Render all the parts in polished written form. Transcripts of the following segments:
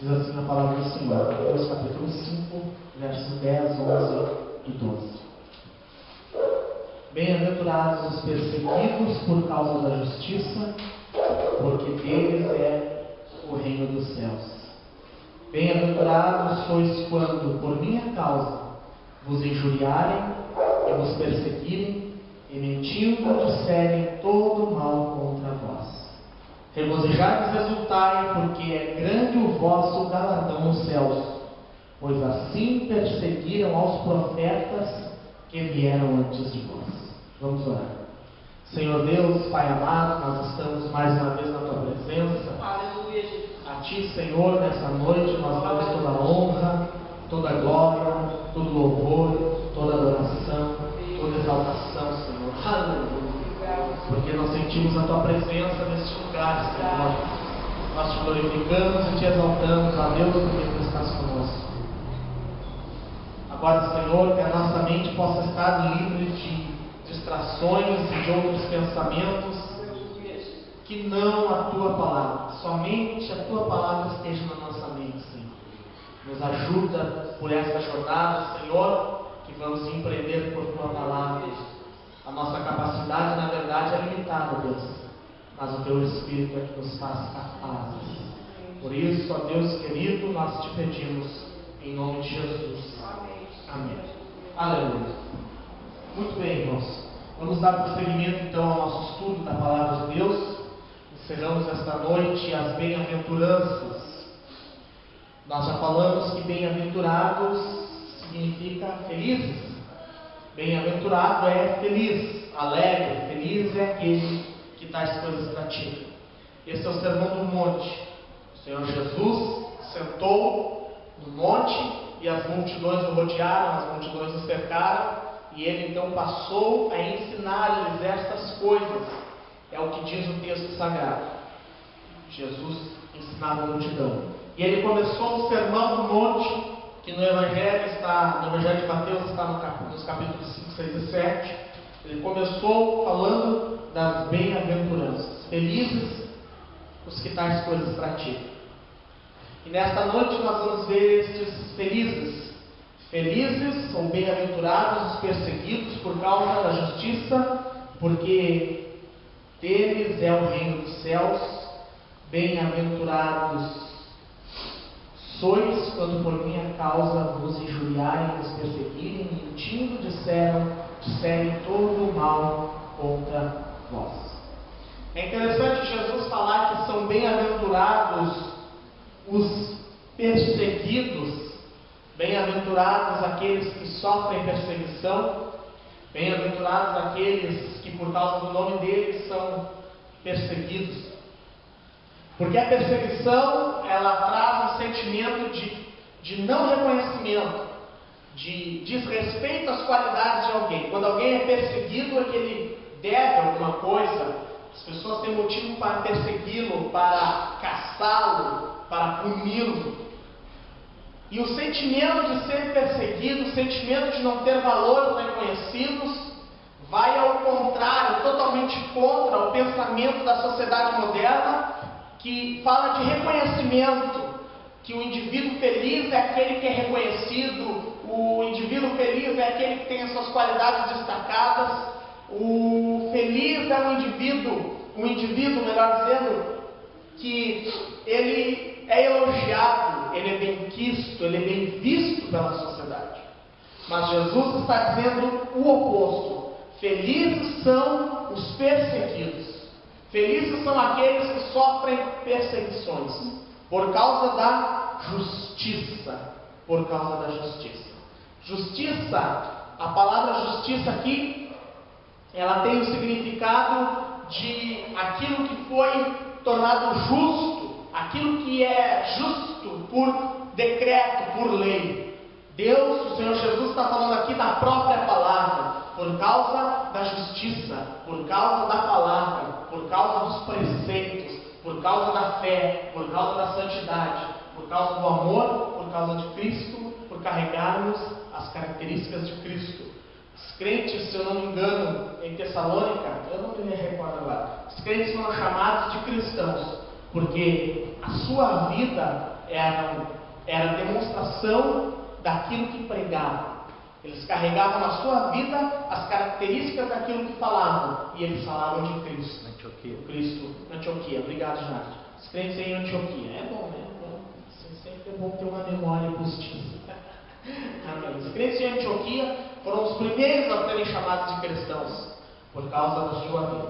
Diz assim a palavra do Senhor, Mateus capítulo 5, versos 10, 11 e 12. Bem-aventurados os perseguidos por causa da justiça, porque deles é o reino dos céus. Bem-aventurados sois quando, por minha causa, vos injuriarem e vos perseguirem, e mentindo disserem todo mal contra vós. Regozijai-vos e exultai, porque é grande o vosso galardão nos céus, pois assim perseguiram aos profetas que vieram antes de vós. Vamos orar. Senhor Deus, Pai amado, nós estamos mais uma vez na Tua presença. Aleluia, Jesus. A Ti, Senhor, nessa noite nós damos toda a honra, toda a glória, todo louvor, toda adoração, toda exaltação, Senhor. Aleluia. Porque nós sentimos a Tua presença neste lugar, Senhor. Nós Te glorificamos e Te exaltamos, a Deus, porque Tu estás conosco. Agora, Senhor, que a nossa mente possa estar livre de distrações e de outros pensamentos que não a Tua palavra. Somente a Tua palavra esteja na nossa mente, Senhor. Nos ajuda por esta jornada, Senhor, que vamos empreender por Tua palavra. A nossa capacidade, na verdade, é limitada, Deus, mas o Teu Espírito é que nos faz capazes. Por isso, ó Deus querido, nós Te pedimos em nome de Jesus. Amém. Aleluia. Muito bem, irmãos. Vamos dar prosseguimento então ao nosso estudo da Palavra de Deus. Encerramos esta noite as bem-aventuranças. Nós já falamos que bem-aventurados significa felizes. Bem-aventurado é feliz, alegre, feliz é aquele que tais coisas pratica. Esse é o Sermão do Monte. O Senhor Jesus sentou no monte e as multidões o rodearam, as multidões o cercaram, e ele então passou a ensinar-lhes estas coisas. É o que diz o texto sagrado. Jesus ensinava a multidão. E ele começou o Sermão do Monte, que no Evangelho de Mateus está nos capítulos 5, 6 e 7. Ele começou falando das bem-aventuranças. Felizes os que tais coisas praticam. E nesta noite nós vamos ver estes felizes. Felizes ou bem-aventurados os perseguidos por causa da justiça, porque deles é o reino dos céus. Bem-aventurados sois quando por minha causa vos injuriarem, vos perseguirem, mentindo disserem todo o mal contra vós. É interessante Jesus falar que são bem-aventurados os perseguidos, bem-aventurados aqueles que sofrem perseguição, bem-aventurados aqueles que por causa do nome deles são perseguidos. Porque a perseguição, ela traz um sentimento de não reconhecimento, de desrespeito às qualidades de alguém. Quando alguém é perseguido, é que ele deve alguma coisa. As pessoas têm motivo para persegui-lo, para caçá-lo, para puni-lo. E o sentimento de ser perseguido, o sentimento de não ter valores reconhecidos, vai ao contrário, totalmente contra o pensamento da sociedade moderna, que fala de reconhecimento, que o indivíduo feliz é aquele que é reconhecido, o indivíduo feliz é aquele que tem as suas qualidades destacadas, o feliz é um indivíduo, melhor dizendo, que ele é elogiado, ele é bem quisto, ele é bem visto pela sociedade. Mas Jesus está dizendo o oposto. Felizes são os perseguidos. Felizes são aqueles que sofrem perseguições por causa da justiça. Por causa da justiça. Justiça, a palavra justiça aqui, ela tem o significado de aquilo que foi tornado justo, aquilo que é justo por decreto, por lei. Deus, o Senhor Jesus está falando aqui da própria palavra. Por causa da justiça, por causa da palavra, por causa dos preceitos, por causa da fé, por causa da santidade, por causa do amor, por causa de Cristo, por carregarmos as características de Cristo. Os crentes, se eu não me engano, em Tessalônica, eu não me recordo agora, os crentes foram chamados de cristãos, porque a sua vida era demonstração daquilo que pregava. Eles carregavam na sua vida as características daquilo que falavam, e eles falavam de Cristo. Cristo na Antioquia. Obrigado, Jorge. Os crentes em Antioquia. É bom, né? Sempre é bom ter uma memória postiça. Amém. Os crentes em Antioquia foram os primeiros a serem chamados de cristãos, por causa da sua vida.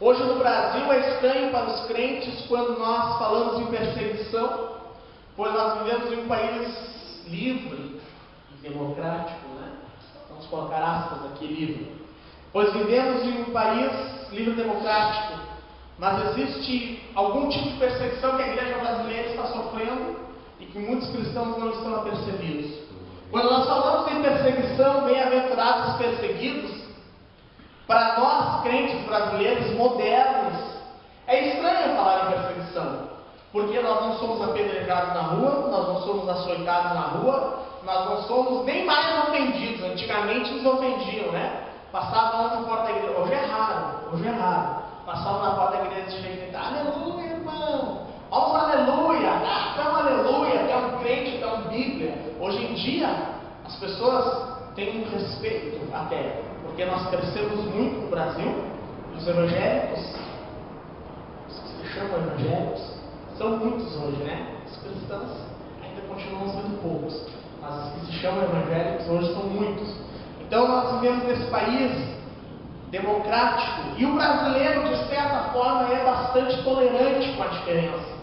Hoje no Brasil é estranho para os crentes quando nós falamos em perseguição, pois nós vivemos em um país livre e democrático, né? Vamos colocar aspas aqui, livre. Pois vivemos em um país livre e democrático, mas existe algum tipo de perseguição que a igreja brasileira está sofrendo e que muitos cristãos não estão apercebidos. Quando nós falamos em perseguição, bem-aventurados os perseguidos, para nós, crentes brasileiros modernos, é estranho falar em perseguição, porque nós não somos apedrejados na rua, nós não somos açoitados na rua, nós não somos nem mais ofendidos. Antigamente nos ofendiam, né? Passavam lá na porta da igreja, hoje é raro, passavam na porta da igreja e gritavam: aleluia, irmão, vamos aleluia, tu é um aleluia, tu é um crente, tu é um Bíblia. Hoje em dia, as pessoas têm um respeito até, porque nós crescemos muito no Brasil. Os evangélicos, os que se chamam evangélicos, são muitos hoje, né? Os cristãos ainda continuam sendo poucos, mas os que se chamam evangélicos hoje são muitos. Então nós vivemos nesse país democrático, e o brasileiro, de certa forma, é bastante tolerante com a diferença,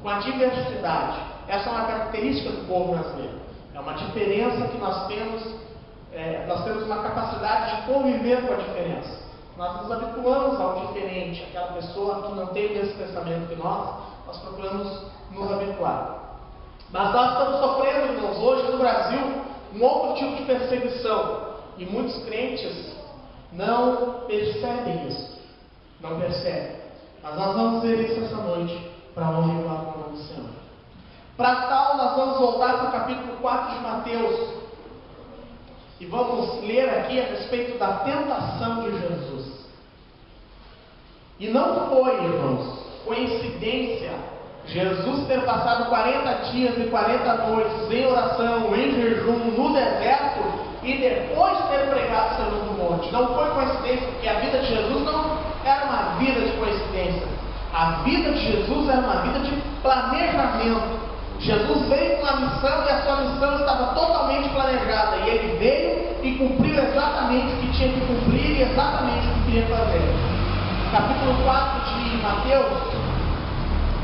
com a diversidade. Essa é uma característica do povo brasileiro. É uma diferença que nós temos uma capacidade de conviver com a diferença. Nós nos habituamos ao diferente, aquela pessoa que não tem o mesmo pensamento que nós procuramos nos habituar. Mas nós estamos sofrendo, irmãos, hoje no Brasil, um outro tipo de perseguição, e muitos crentes não percebem isso. Não percebem. Mas nós vamos ver isso essa noite, para honra e glória do nome do Senhor. Para tal, nós vamos voltar para o capítulo 4 de Mateus, e vamos ler aqui a respeito da tentação de Jesus. E não foi, irmãos, coincidência Jesus ter passado 40 dias e 40 noites em oração, em jejum, no deserto, e depois ter pregado o Sermão do Monte. Não foi coincidência, porque a vida de Jesus não era uma vida de coincidência. A vida de Jesus era uma vida de planejamento. Jesus veio com a missão, e a sua missão estava totalmente planejada, e ele veio e cumpriu exatamente o que tinha que cumprir e exatamente o que queria fazer. Capítulo 4 de Mateus,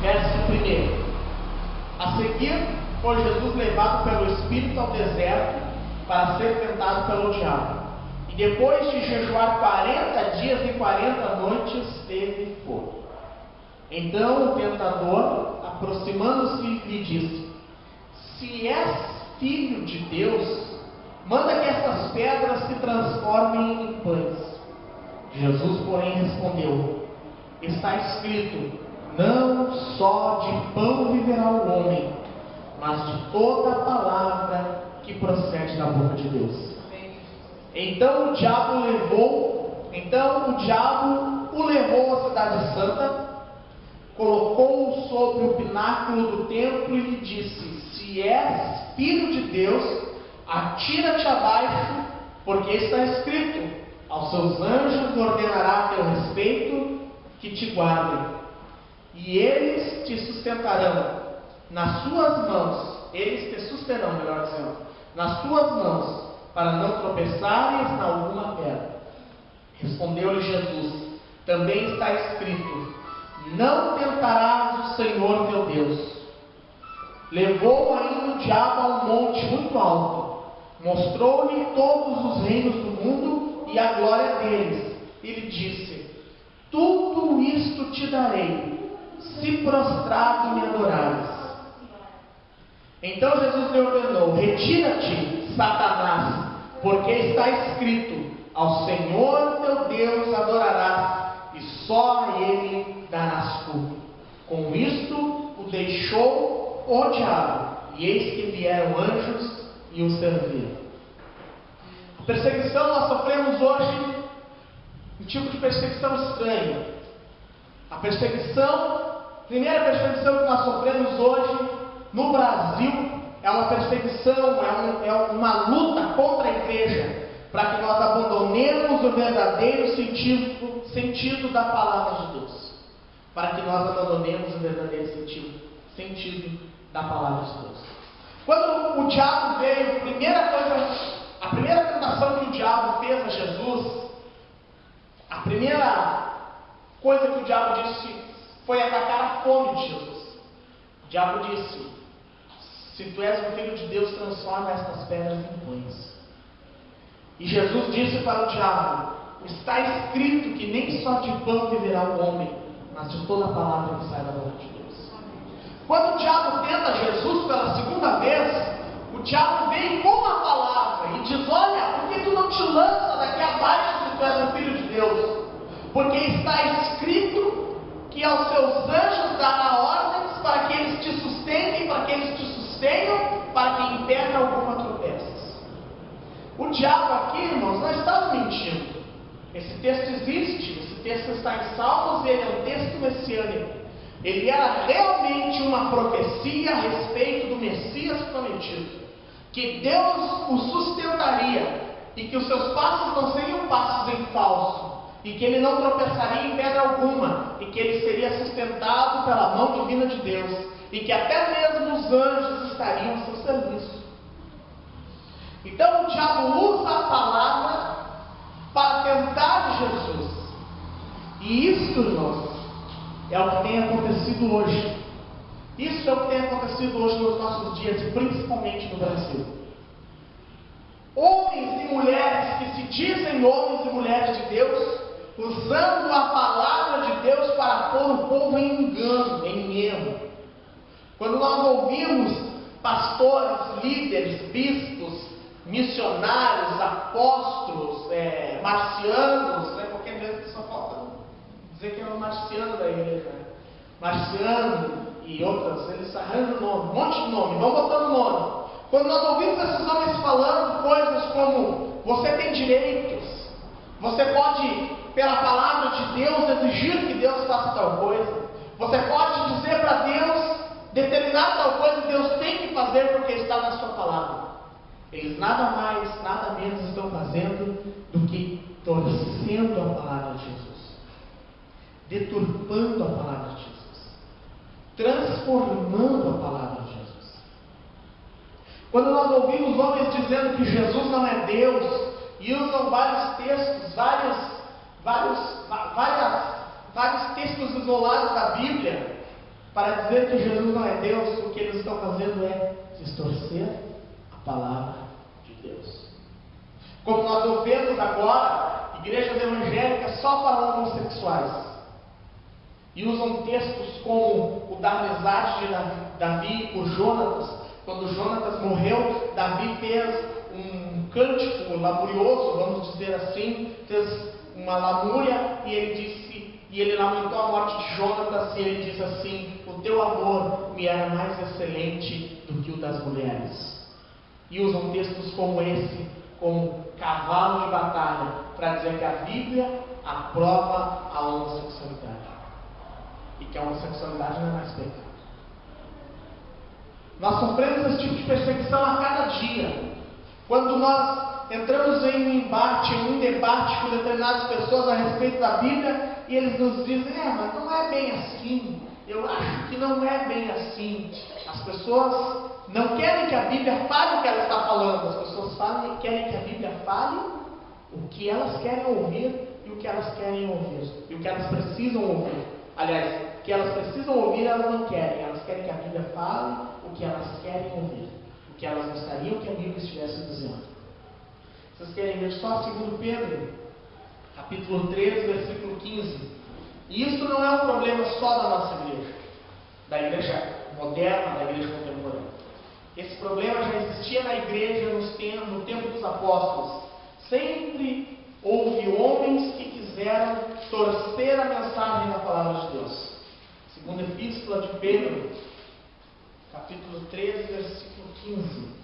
verso 1. A seguir, foi Jesus levado pelo Espírito ao deserto para ser tentado pelo diabo. E depois de jejuar 40 dias e 40 noites, teve fome. Então o tentador, aproximando-se, lhe disse: se és filho de Deus, manda que estas pedras se transformem em pães. Jesus, porém, respondeu: está escrito, não só de pão viverá o homem, mas de toda a palavra que procede da boca de Deus. Então o diabo o levou à cidade santa, colocou-o sobre o pináculo do templo e lhe disse: se és filho de Deus, atira-te abaixo, porque está escrito, aos seus anjos ordenará a teu respeito que te guardem, e eles te sustentarão nas suas mãos, eles te susterão, melhor dizendo, nas suas mãos, para não tropeçares na alguma pedra. Respondeu-lhe Jesus: também está escrito, não tentarás o Senhor teu Deus. Levou ainda o diabo a um monte muito alto, mostrou-lhe todos os reinos do mundo e a glória deles, e lhe disse: tudo isto te darei, se prostrado me adorares. Então Jesus lhe ordenou: retira-te, Satanás, porque está escrito, ao Senhor teu Deus adorarás, e só a Ele darás culto. Com isto o deixou o diabo, e eis que vieram anjos e o serviram. A perseguição nós sofremos hoje, um tipo de perseguição estranha. A primeira perseguição que nós sofremos hoje no Brasil é uma perseguição, é uma luta contra a igreja, para que nós abandonemos o verdadeiro sentido da palavra de Deus. Para que nós abandonemos o verdadeiro sentido da palavra de Deus. Quando o diabo veio, a primeira tentação que o diabo fez a Jesus, a primeira coisa que o diabo disse foi atacar a fome de Jesus. O diabo disse: se tu és o Filho de Deus, transforma estas pedras em pães. E Jesus disse para o diabo: está escrito que nem só de pão viverá o homem, mas de toda a palavra que sai da boca de Deus. Quando o diabo tenta Jesus pela segunda vez, o diabo vem com a palavra e diz: olha, por que tu não te lança daqui abaixo se tu és o Filho de Deus? Porque está escrito que aos seus anjos dará ordens para que eles te sustentem, para que eles te sustenham, para que em pedra alguma tropeças. O diabo aqui, irmãos, não estava mentindo. Esse texto existe, esse texto está em Salmos, ele é um texto messiânico. Ele era realmente uma profecia a respeito do Messias prometido, que Deus o sustentaria e que os seus passos não seriam passos em falso, e que ele não tropeçaria em pedra alguma, e que ele seria sustentado pela mão divina de Deus, e que até mesmo os anjos estariam ao seu serviço. Então o diabo usa a palavra para tentar Jesus. E isso, irmãos, é o que tem acontecido hoje. Isso é o que tem acontecido hoje nos nossos dias, principalmente no Brasil. Homens e mulheres que se dizem homens e mulheres de Deus, usando a palavra de Deus para pôr o povo em engano, em erro. Quando nós ouvimos pastores, líderes, bispos, missionários, apóstolos, marcianos, qualquer vez que só falta dizer que é um marciano da igreja, marciano e outras, eles arranjam nome, um monte de nome, vão botando nome. Quando nós ouvimos esses homens falando coisas como: você tem direitos, você pode, pela palavra de Deus, exigir que Deus faça tal coisa, você pode dizer para Deus, determinar tal coisa, Deus tem que fazer porque está na sua palavra. Eles nada mais, nada menos estão fazendo do que torcendo a palavra de Jesus, deturpando a palavra de Jesus, transformando a palavra de Jesus. Quando nós ouvimos homens dizendo que Jesus não é Deus, e usam vários textos, vários textos isolados da Bíblia para dizer que Jesus não é Deus, o que eles estão fazendo é distorcer a palavra de Deus. Como nós ouvimos agora, igrejas evangélicas só para homossexuais, e usam textos como o da amizade de Davi por Jonatas. Quando Jonatas morreu, Davi fez um cântico lamurioso, vamos dizer assim, fez uma lamúria, e ele lamentou a morte de Jonatas, e ele diz assim: o teu amor me era mais excelente do que o das mulheres. E usam textos como esse, como cavalo de batalha, para dizer que a Bíblia aprova a homossexualidade, e que a homossexualidade não é mais pecado. Nós sofremos esse tipo de perseguição a cada dia. Quando nós entramos em um debate com determinadas pessoas a respeito da Bíblia, e eles nos dizem: mas não é bem assim, eu acho que não é bem assim. As pessoas não querem que a Bíblia fale o que ela está falando, as pessoas querem que a Bíblia fale o que elas querem ouvir e o que elas querem ouvir, e o que elas precisam ouvir. Aliás, o que elas precisam ouvir elas não querem, elas querem que a Bíblia fale o que elas querem ouvir, o que elas gostariam que a Bíblia estivesse dizendo. Vocês querem ver só 2 Pedro, capítulo 13, versículo 15. E isso não é um problema só da nossa igreja, da igreja moderna, da igreja contemporânea. Esse problema já existia na igreja no tempo dos apóstolos. Sempre houve homens que quiseram torcer a mensagem da palavra de Deus. Segunda Epístola de Pedro, capítulo 13, versículo 15.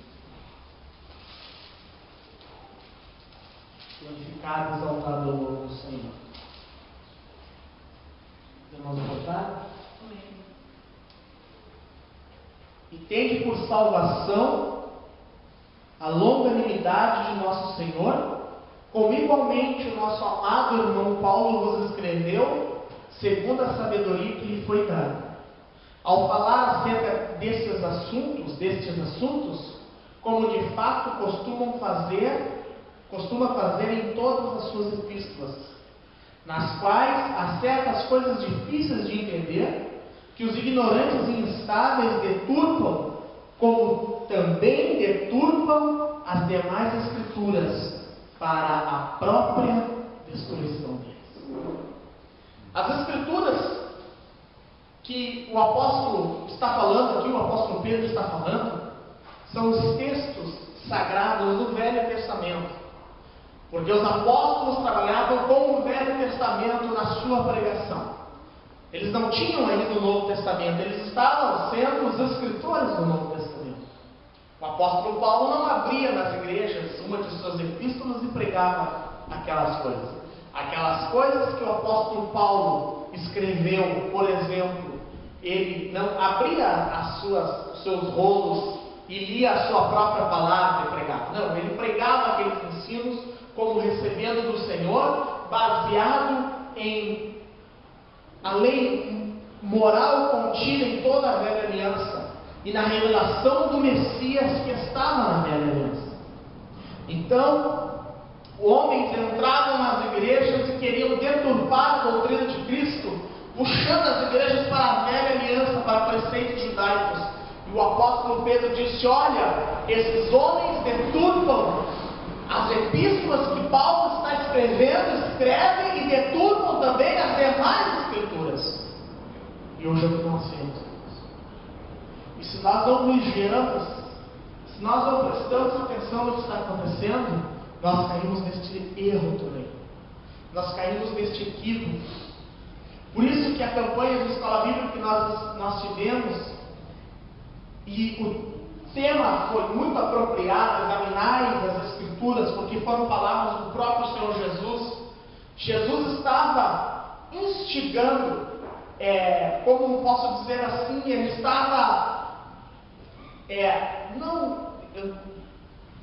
Glorificado e exaltado é o nome do Senhor. irmãos encontraram? E tende por salvação a longanimidade de nosso Senhor, como igualmente o nosso amado irmão Paulo vos escreveu, segundo a sabedoria que lhe foi dada. Ao falar acerca destes assuntos, como de fato costuma fazer em todas as suas epístolas, nas quais há certas coisas difíceis de entender, que os ignorantes e instáveis deturpam, como também deturpam as demais escrituras, para a própria destruição deles. As escrituras que o apóstolo está falando aqui, o apóstolo Pedro está falando, são os textos sagrados do Velho Testamento. Porque os apóstolos trabalhavam com o Velho Testamento na sua pregação. Eles não tinham ainda o Novo Testamento, eles estavam sendo os escritores do Novo Testamento. O apóstolo Paulo não abria nas igrejas uma de suas epístolas e pregava aquelas coisas. Aquelas coisas que o apóstolo Paulo escreveu, por exemplo, ele não abria os seus rolos e lia a sua própria palavra e pregava. Não, ele pregava aqueles ensinos como recebendo do Senhor, baseado em a lei moral contida em toda a velha aliança e na revelação do Messias que estava na velha aliança. Então, homens entravam nas igrejas e queriam deturpar a doutrina de Cristo, puxando as igrejas para a velha aliança, para preceitos judaicos. E o apóstolo Pedro disse: olha, esses homens deturpam as epístolas que Paulo está escrevendo, escrevem e deturpam também as demais escrituras. E hoje é o que nós vemos. E se nós não vigiamos, se nós não prestamos atenção no que está acontecendo, nós caímos neste erro também. Nós caímos neste equívoco. Por isso que a campanha de escola bíblica que nós tivemos, e o tema foi muito apropriado, examinai as Escrituras, porque foram palavras do próprio Senhor Jesus. Jesus estava instigando, como posso dizer assim, ele estava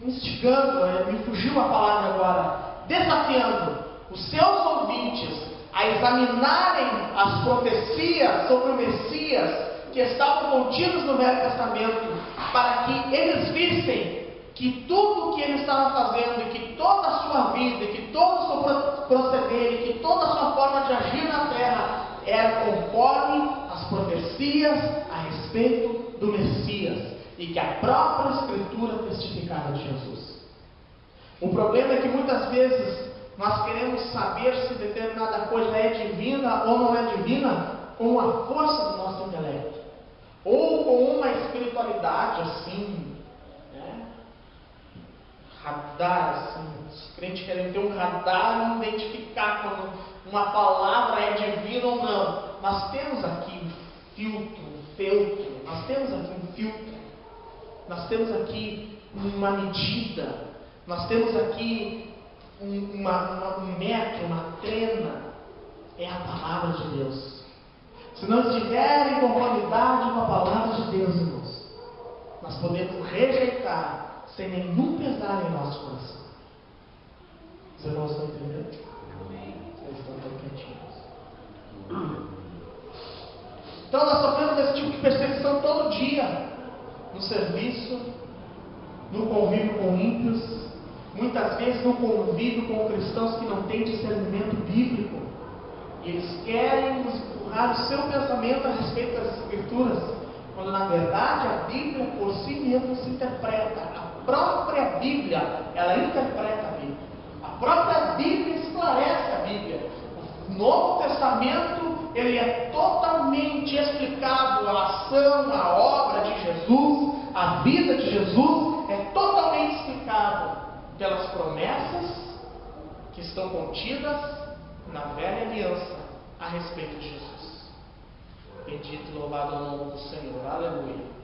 instigando, me fugiu a palavra agora, desafiando os seus ouvintes a examinarem as profecias sobre o Messias que estavam contidas no Velho Testamento, para que eles vissem que tudo o que ele estava fazendo, e que toda a sua vida, e que todo o seu proceder, e que toda a sua forma de agir na terra era conforme as profecias a respeito do Messias, e que a própria Escritura testificava de Jesus. O problema é que muitas vezes nós queremos saber se determinada coisa é divina ou não é divina com a força do nosso intelecto, ou com uma espiritualidade assim, radar, assim. Os crentes querem ter um radar e identificar quando uma palavra é divina ou não. Nós temos aqui um feltro, nós temos aqui um filtro, nós temos aqui uma medida, nós temos aqui um metro, uma trena. É a palavra de Deus. Se não estiver em conformidade com a palavra de Deus, irmãos, nós podemos rejeitar sem nenhum pesar em nosso coração. Os irmãos estão entendendo? Eles estão tão quietinhos. Então nós sofremos esse tipo de perseguição todo dia, no serviço, no convívio com ímpios, muitas vezes no convívio com cristãos que não têm discernimento bíblico. E eles querem nos empurrar o seu pensamento a respeito das Escrituras, quando na verdade a Bíblia por si mesma se interpreta. A própria Bíblia, ela interpreta a Bíblia. A própria Bíblia esclarece a Bíblia. O Novo Testamento, ele é totalmente explicado. A ação, a obra de Jesus, a vida de Jesus é totalmente explicado pelas promessas que estão contidas na velha aliança a respeito de Jesus. Bendito e louvado é o nome do Senhor. Aleluia.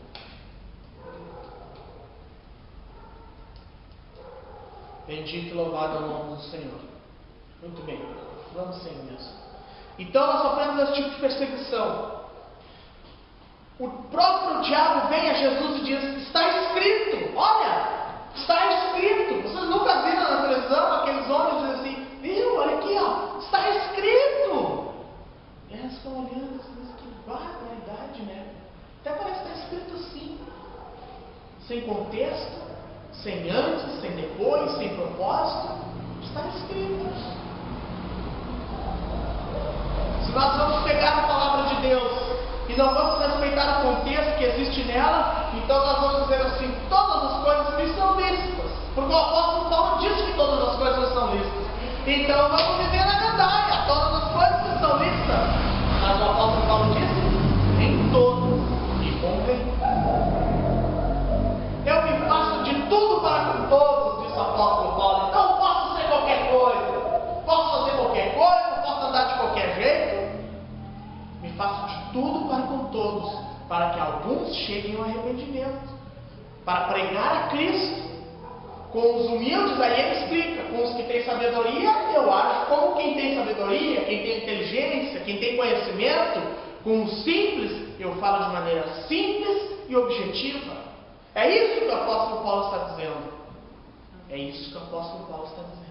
Bendito e louvado é o nome do Senhor. Muito bem, vamos sem mesmo. Então nós sofremos esse tipo de perseguição. O próprio diabo vem a Jesus e diz: está escrito, olha, está escrito. Vocês nunca viram na televisão aqueles homens dizendo assim: viu, olha aqui, ó, está escrito. E elas ficam olhando assim, que barbaridade, né? Até parece que está escrito assim, sem contexto, sem antes, sem depois, sem propósito. Está escrito. Se nós vamos pegar a palavra de Deus e não vamos respeitar o contexto que existe nela, então nós vamos dizer assim: todas as coisas me são lícitas, porque o apóstolo Paulo diz que todas as coisas são lícitas. Então vamos viver na gandaia, todas as coisas me são lícitas. Mas o apóstolo Paulo diz: nem todas me convêm. Eu me faço de tudo para com todos, diz o apóstolo Paulo. Então eu posso ser qualquer coisa, posso fazer qualquer coisa, posso andar de qualquer jeito. Me faço de tudo para com todos, para que alguns cheguem ao arrependimento, para pregar a Cristo. Com os humildes, aí ele explica. Com os que têm sabedoria, eu acho como quem tem sabedoria, quem tem inteligência, quem tem conhecimento. Com os simples, eu falo de maneira simples e objetiva. É isso que o apóstolo Paulo está dizendo. É isso que o apóstolo Paulo está dizendo.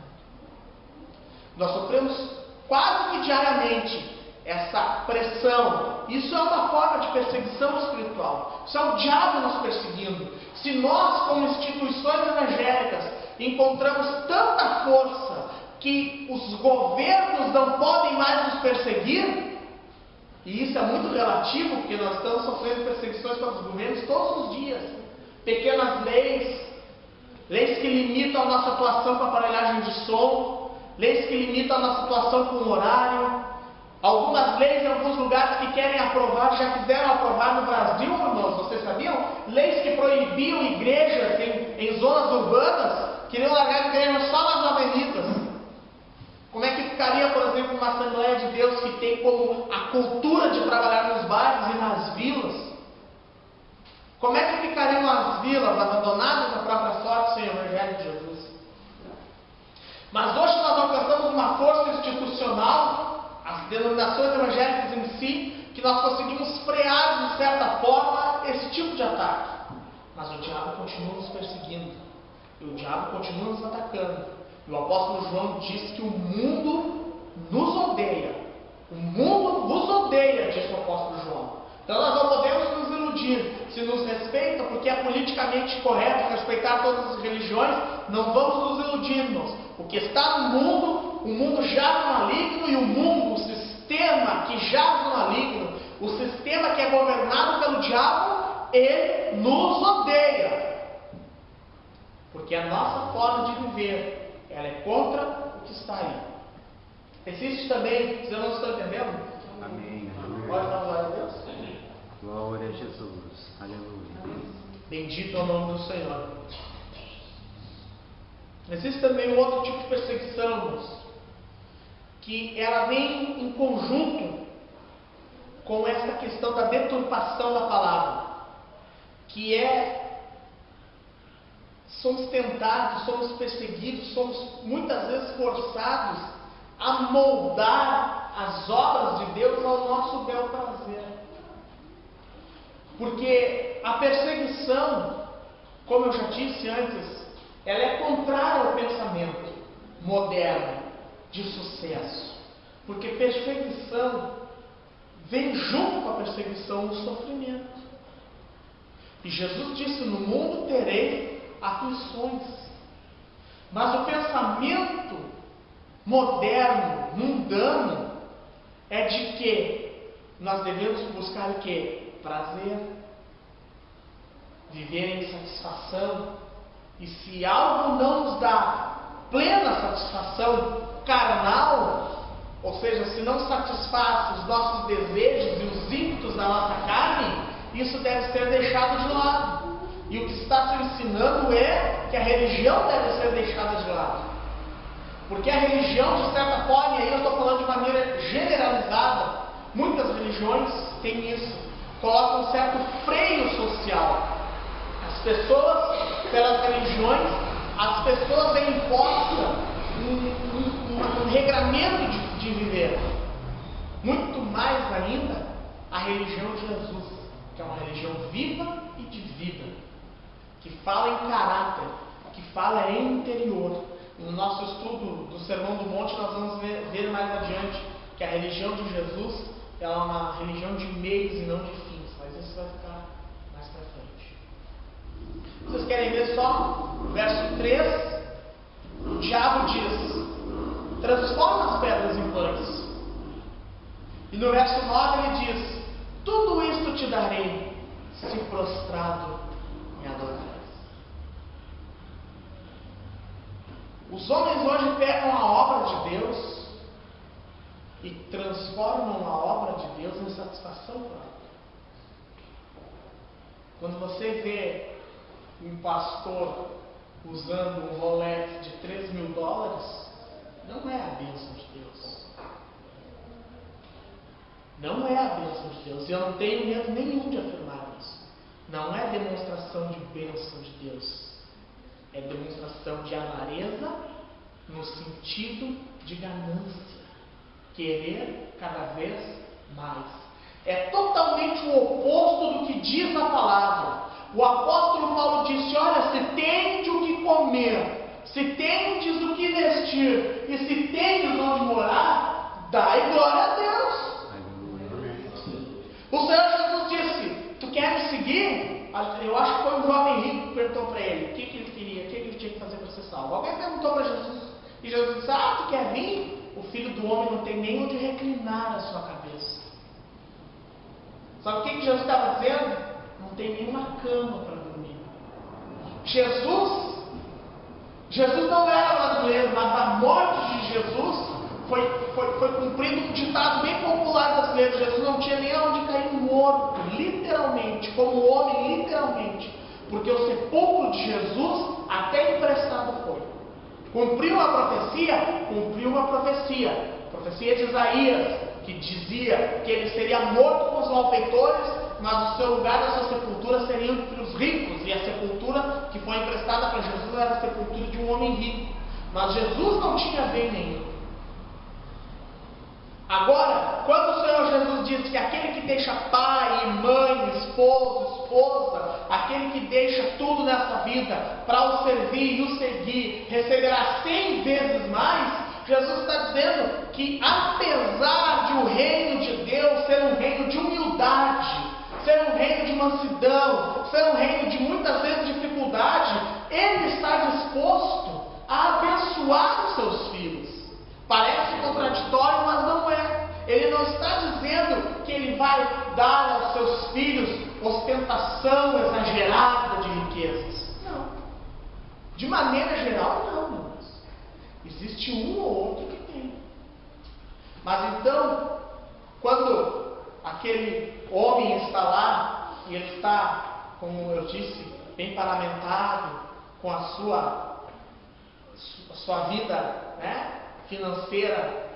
Nós sofremos quase que diariamente essa pressão. Isso é uma forma de perseguição espiritual. Isso é o diabo nos perseguindo. Se nós, como instituições evangélicas, encontramos tanta força que os governos não podem mais nos perseguir, e isso é muito relativo, porque nós estamos sofrendo perseguições pelos governos todos os dias. Pequenas leis que limitam a nossa atuação com a aparelhagem de som, leis que limitam a nossa atuação com o horário. Algumas leis em alguns lugares que querem aprovar, já quiseram aprovar no Brasil, irmãos, vocês sabiam? Leis que proibiam igrejas em zonas urbanas, queriam largar igrejas só nas avenidas. Como é que ficaria, por exemplo, uma Assembleia de Deus que tem como a cultura de trabalhar nos bairros e nas vilas? Como é que ficariam as vilas abandonadas à própria sorte sem o Evangelho de Jesus? Mas hoje nós alcançamos uma força institucional, as denominações evangélicas em si, que nós conseguimos frear, de certa forma, esse tipo de ataque. Mas o diabo continua nos perseguindo. E o diabo continua nos atacando. E o apóstolo João diz que o mundo nos odeia. O mundo vos odeia, diz o apóstolo João. Então nós não podemos nos iludir. Se nos respeita, porque é politicamente correto respeitar todas as religiões, não vamos nos iludir, irmãos. O que está no mundo, o mundo jaz no maligno, e o mundo, o sistema que jaz no maligno, o sistema que é governado pelo diabo, ele nos odeia. Porque a nossa forma de viver, ela é contra o que está aí. Existe também, vocês não estão entendendo? Amém. Pode dar glória a Deus? Glória a Jesus. Aleluia. Bendito é o nome do Senhor. Existe também um outro tipo de perseguição, que ela vem em conjunto com essa questão da deturpação da palavra, que é: somos tentados, somos perseguidos, somos muitas vezes forçados a moldar as obras de Deus ao nosso bel prazer. Porque a perseguição, como eu já disse antes, ela é contrária ao pensamento moderno de sucesso. Porque perseguição vem junto com a perseguição o sofrimento. E Jesus disse: no mundo tereis aflições. Mas o pensamento moderno, mundano, é de que nós devemos buscar o quê? Prazer, viver em satisfação. E se algo não nos dá plena satisfação carnal, ou seja, se não satisfaz os nossos desejos e os ímpetos da nossa carne, isso deve ser deixado de lado. E o que está se ensinando é que a religião deve ser deixada de lado. Porque a religião, de certa forma, e aí eu estou falando de maneira generalizada, muitas religiões têm isso, colocam um certo freio social. As pessoas, pelas religiões, as pessoas é imposta um regramento de viver. muito mais ainda a religião de Jesus, que é uma religião viva e de vida, que fala em caráter, que fala em interior. No nosso estudo do Sermão do Monte, nós vamos ver mais adiante que a religião de Jesus é uma religião de meios e não de fins, mas isso vai ficar mais para frente. Vocês querem ver só o verso 3? O diabo diz: transforma as pedras em pães. E no verso 9 ele diz: tudo isto te darei, se prostrado me adorares. Os homens hoje pegam a obra de Deus e transformam a obra de Deus em satisfação própria. Quando você vê um pastor usando um Rolex de $3.000, não é a bênção de Deus. Não é a bênção de Deus. E eu não tenho medo nenhum de afirmar isso. Não é demonstração de bênção de Deus. É demonstração de avareza no sentido de ganância. Querer cada vez mais. É totalmente o oposto do que diz a palavra. O apóstolo Paulo disse: olha, se tendes o que comer, se tendes o que vestir, e se tendes onde morar, dai glória a Deus. O Senhor Jesus disse: tu quer me seguir? Eu acho que foi um jovem rico que perguntou para ele o que ele queria, o que ele tinha que fazer para ser salvo. Alguém perguntou para Jesus, e Jesus disse: ah, tu quer vir? O Filho do Homem não tem nem onde reclinar a sua cabeça. Sabe o que Jesus estava dizendo? Não tem nenhuma cama para dormir. Jesus não era brasileiro, mas a morte de Jesus foi cumprido um ditado bem popular brasileiro: Jesus não tinha nem onde cair morto, literalmente, como homem, literalmente, porque o sepulcro de Jesus até emprestado foi. Cumpriu a profecia? Cumpriu uma profecia. A profecia de Isaías, que dizia que ele seria morto com os malfeitores, mas o seu lugar, a sua sepultura seria entre os ricos, e a sepultura que foi emprestada para Jesus era a sepultura de um homem rico. Mas Jesus não tinha bem nenhum. Agora, quando o Senhor Jesus diz que aquele que deixa pai, mãe, esposo, esposa, aquele que deixa tudo nessa vida para o servir e o seguir, receberá 100 vezes mais, Jesus está dizendo que apesar de o reino de Deus ser um reino de humildade, ser um reino de mansidão, ser um reino de muitas vezes dificuldade, Ele está disposto a abençoar os seus filhos. Parece contraditório, mas não é. Ele não está dizendo que Ele vai dar aos seus filhos ostentação exagerada de riquezas. Não. De maneira geral, não, irmãos. Existe um ou outro que tem. Mas então, quando aquele homem está lá e ele está, como eu disse, bem paramentado, com a sua vida, né, financeira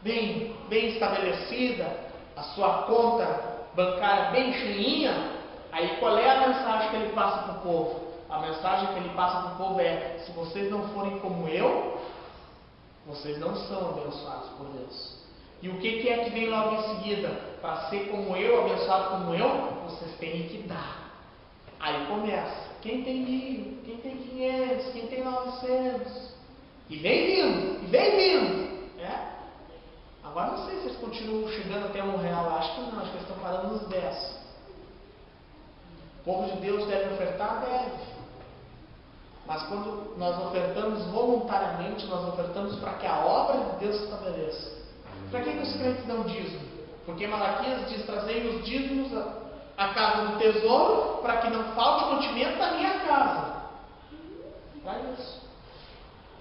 bem estabelecida, a sua conta bancária bem cheinha, aí qual é a mensagem que ele passa para o povo? A mensagem que ele passa para o povo é: se vocês não forem como eu, vocês não são abençoados por Deus. E o que é que vem logo em seguida? Para ser como eu, abençoado como eu, vocês têm que dar. Aí começa: quem tem 1.000, quem tem 500, quem tem 900. E vem vindo, e vem vindo. Agora não sei se eles continuam chegando até R$1. Acho que não, acho que eles estão parando nos 10. O povo de Deus deve ofertar? Deve. Mas quando nós ofertamos voluntariamente, nós ofertamos para que a obra de Deus se estabeleça. Para que os crentes dão dízimo? Porque Malaquias diz: trazei os dízimos à casa do tesouro, para que não falte mantimento da minha casa. Para isso.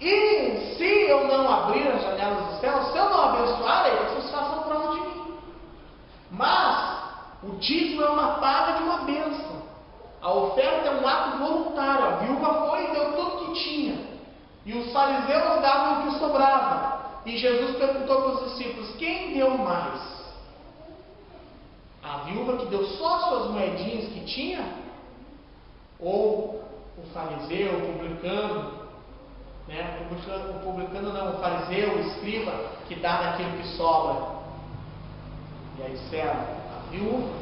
E se eu não abrir as janelas do céu, se eu não abençoar, aí vocês façam prova de mim. Mas o dízimo é uma paga de uma bênção. A oferta é um ato voluntário. A viúva foi e deu tudo que tinha. E os fariseus davam o que sobrava. E Jesus perguntou para os discípulos: quem deu mais? A viúva que deu só as suas moedinhas que tinha? Ou o fariseu, o publicano? O publicano não, o fariseu, o escriba, que dá daquilo que sobra. E aí disseram a viúva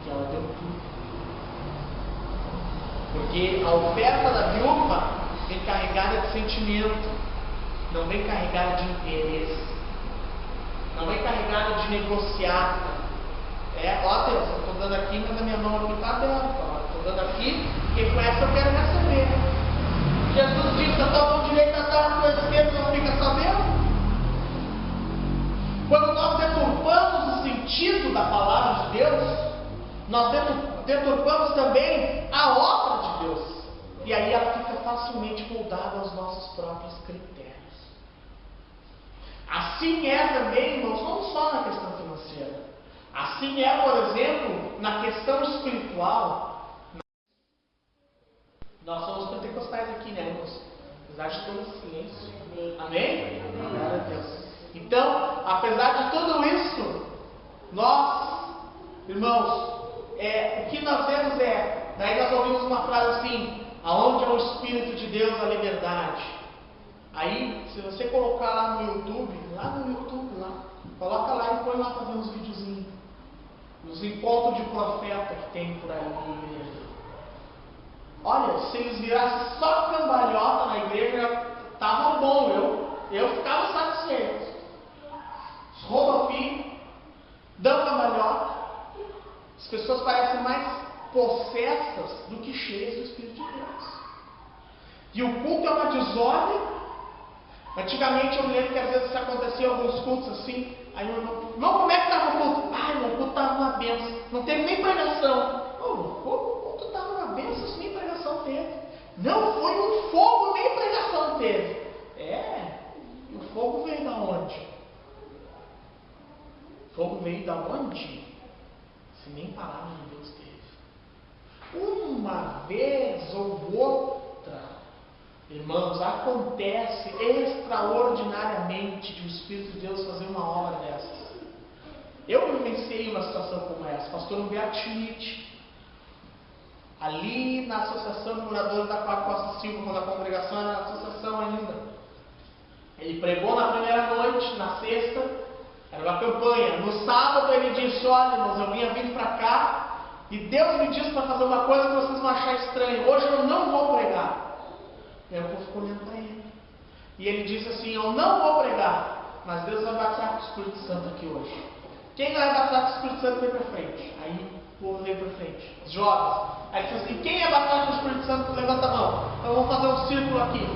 que ela deu tudo. Porque a oferta da viúva vem carregada de sentimento, não vem carregada de interesse, não vem carregada de negociar. Ó Deus, eu estou dando aqui, mas a minha mão aqui está aberta. Estou dando aqui, porque com essa eu quero receber. Jesus disse: a tua mão direita está na tua esquerda, não fica sabendo. Quando nós deturpamos o sentido da palavra de Deus, nós deturpamos também a obra de Deus. E aí ela fica facilmente moldada aos nossos próprios critérios. Assim é também, irmãos, não só na questão financeira. Assim é, por exemplo, na questão espiritual. Nós somos pentecostais aqui, né, irmãos? Apesar de todo esse silêncio. Amém? Glória a Deus. Então, apesar de tudo isso, nós, irmãos, o que nós vemos daí nós ouvimos uma frase assim: aonde é o Espírito de Deus, a liberdade. Aí, se você colocar lá no YouTube, coloca lá e põe lá fazer uns videozinhos. Nos encontros de profeta que tem por aí na igreja. Olha, se eles virassem só cambalhota na igreja, tava bom, eu ficava satisfeito. Rouba filho, dão cambalhota. As pessoas parecem mais possessas do que cheias do Espírito de Deus. E o culto é uma desordem. Antigamente eu me lembro que às vezes acontecia alguns cultos assim. Aí o irmão, como é que estava o culto? O culto estava uma bênção. Não teve nem pregação. O culto estava uma bênção, nem pregação teve. Não foi um fogo, nem pregação teve. E o fogo veio da onde? O fogo veio da onde? Se nem palavra de Deus teve. Uma vez ou outra, irmãos, acontece extraordinariamente de o Espírito de Deus fazer uma obra dessas. Eu vivenciei uma situação como essa. Pastor Humberto Schmidt, ali na Associação de Moradores da Costa Silva, quando a congregação era associação ainda. Ele pregou na primeira noite, na sexta, era uma campanha. No sábado ele disse: olha, irmãos, eu vinha vindo para cá e Deus me disse para fazer uma coisa que vocês vão achar estranho. Hoje eu não vou pregar. E aí o povo ficou olhando para ele. E ele disse assim: eu não vou pregar, mas Deus vai batizar com o Espírito Santo aqui hoje. Quem vai batizar com o Espírito Santo vem para frente. Aí o povo veio para frente. Os jovens. Aí disse assim: quem é batizado com o Espírito Santo, levanta a mão. Então vamos fazer um círculo aqui.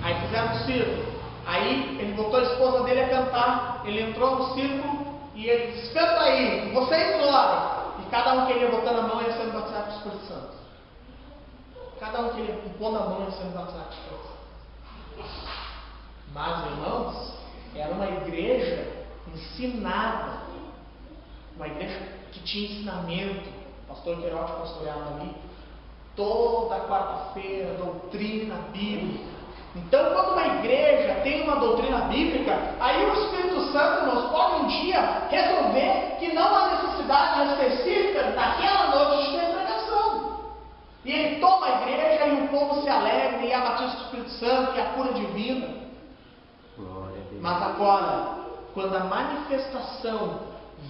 Aí fizeram um círculo. Aí ele botou a esposa dele a cantar. Ele entrou no círculo e ele disse: canta aí, vocês orem. E cada um que ele ia botando a mão ia sendo batizado com o Espírito Santo. Cada um que ele ia pondo a mão ia sendo batizado com o Espírito Santo. Mas, irmãos, era uma igreja ensinada. Uma igreja que tinha ensinamento. O pastor Queiroz pastoreava ali. Toda quarta-feira, doutrina bíblica. Então, quando uma igreja tem uma doutrina bíblica, aí o Espírito Santo, irmãos, pode um dia resolver que não há necessidade específica daquela noite de ter pregação. E ele toma a igreja e o povo se alegra, e a batismo do Espírito Santo, e a cura divina. Glória a Deus. Mas agora, quando a manifestação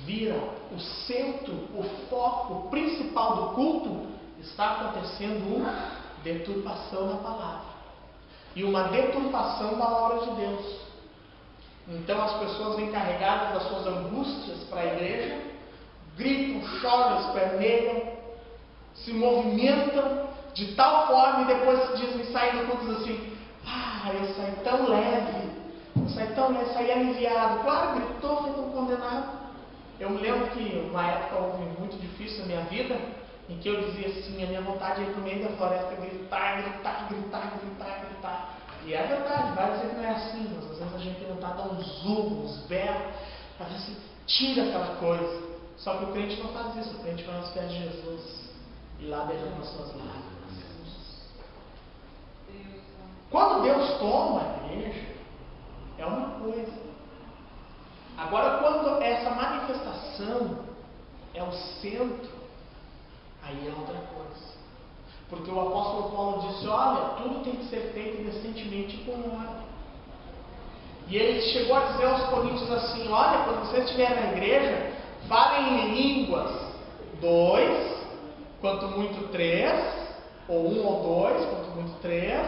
vira o centro, o foco principal do culto, está acontecendo uma deturpação da palavra. E uma deturpação da obra de Deus. Então as pessoas vêm carregadas das suas angústias para a igreja, gritam, choram, esperneam, se movimentam de tal forma e depois se dizem, saem do culto assim: eu saí tão leve, saí aliviado. Claro, gritou, foi tão condenado. Eu me lembro que uma época houve muito difícil na minha vida, em que eu dizia assim: a minha vontade é ir para o meio da floresta, gritar. E é verdade, vai dizer que não é assim, mas às vezes a gente não está dando uns urros, uns berros, às vezes tira aquela coisa. Só que o crente não faz isso, o crente vai aos pés de Jesus e lá derrama as suas lágrimas. Quando Deus toma a igreja, é uma coisa. Agora, quando essa manifestação é o centro, aí é outra coisa. Porque o apóstolo Paulo disse: olha, tudo tem que ser feito decentemente e com ordem. E ele chegou a dizer aos coríntios assim: olha, quando você estiver na igreja, Falem em línguas 2, quanto muito 3, ou 1 ou 2, quanto muito 3.